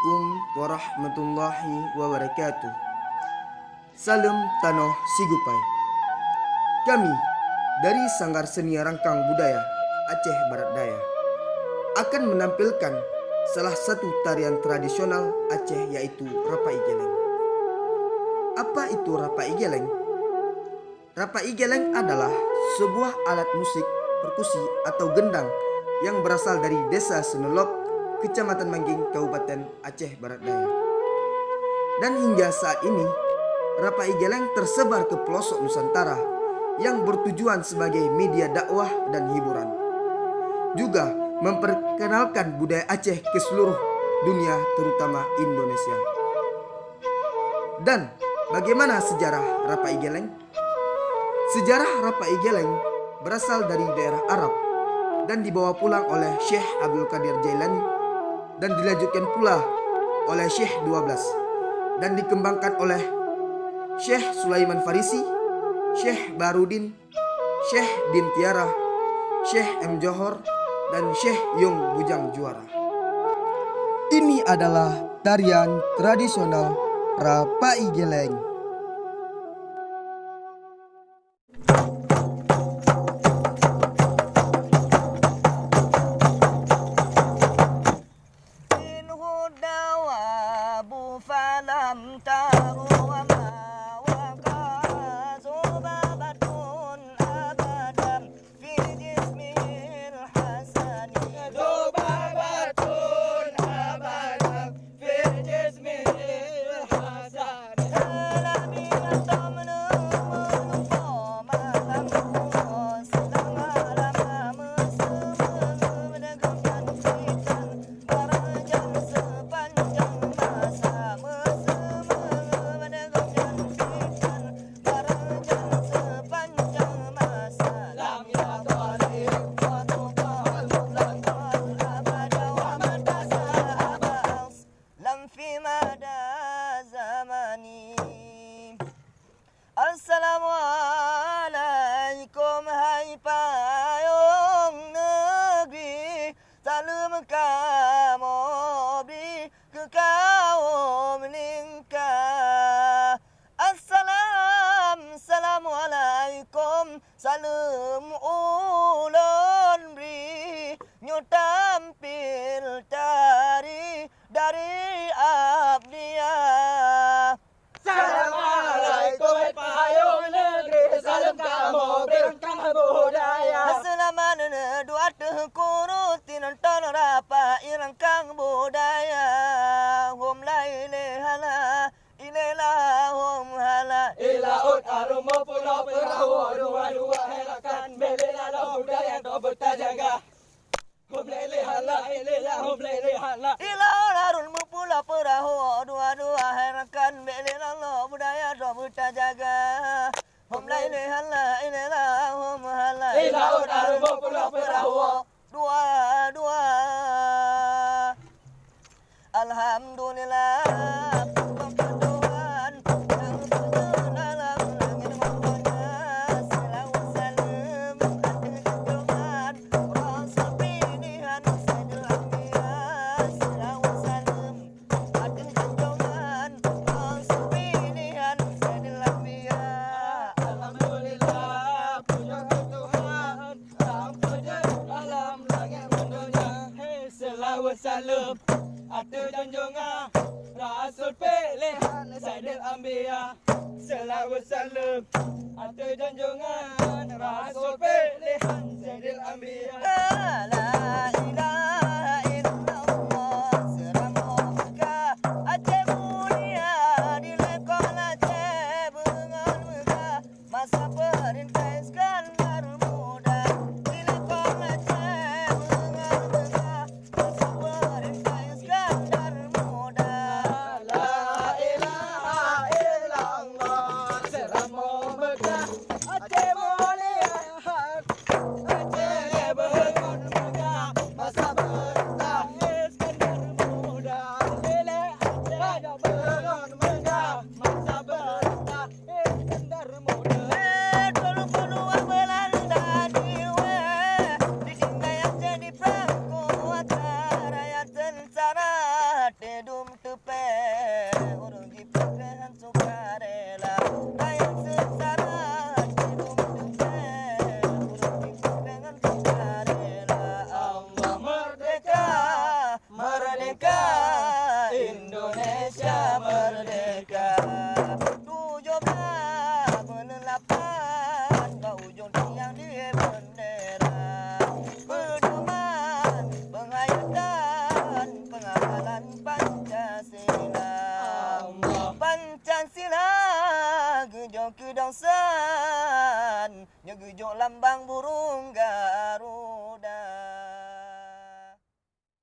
Assalamualaikum warahmatullahi wabarakatuh. Salam Tanoh Sigupai. Kami dari Sanggar Seni Rangkang Budaya Aceh Barat Daya akan menampilkan salah satu tarian tradisional Aceh, yaitu Rapa Igeleng. Apa itu Rapa Igeleng? Rapa Igeleng adalah sebuah alat musik perkusi atau gendang yang berasal dari Desa Senolok, Kecamatan Mangging, Kabupaten Aceh Barat Daya. Dan hingga saat ini, Rapa Igeleng tersebar ke pelosok Nusantara yang bertujuan sebagai media dakwah dan hiburan. Juga memperkenalkan budaya Aceh ke seluruh dunia, terutama Indonesia. Dan bagaimana sejarah Rapa Igeleng? Sejarah Rapa Igeleng berasal dari daerah Arab dan dibawa pulang oleh Syekh Abdul Qadir Jailani dan dilanjutkan pula oleh Syekh 12 dan dikembangkan oleh Syekh Sulaiman Farisi, Syekh Barudin, Syekh Din Tiara, Syekh M. Johor, dan Syekh Yung Bujang Juara. Ini adalah tarian tradisional Rapa Igeleng. Assalamualaikum, hai payung negeri, salam kamu beri ke kaum lingkar. Assalamualaikum, salam ulun beri, nyu tampil tari dari abdiah. Assalamualaikum, hai payung negeri, salam kamu berikan budaya. Assalamualaikum, dua kurutin nonton Rapa irangkang budaya. Hum laile hala, ilela hum hala. Ilaut arumo pulau perahu, dua-dua helakan belela budaya do bertajaga. Hum lele hala, ilela hum lele hala. Ilaut arun pulau perahu, dua-dua helakan belela budaya do bertajaga. Hum laile hala, ilela hum hala. Ilaut arumo pulau perahu, dua-dua. Alhamdulillah. Salam atas junjungan Rasul pilihan Sayyidil Anbiya. Selawat salam atas junjungan Rasul pilihan Sayyidil Anbiya. La ilaha illallah, semoga Aceh mulia di lekon Aceh bengal megah, masa perintah Iskandar muda di lekon Aceh bengal megah, masa perintah Iskandar muda. La ilaha illallah, seramo megah Aceh mulia, Aceh bengal megah, masa merdeka, Indonesia merdeka. 17 menelapan ke ujung tiang di bendera, pedoman penghayatan pengamalan Pancasila. Pancasila gejok kedongsan, gejok lambang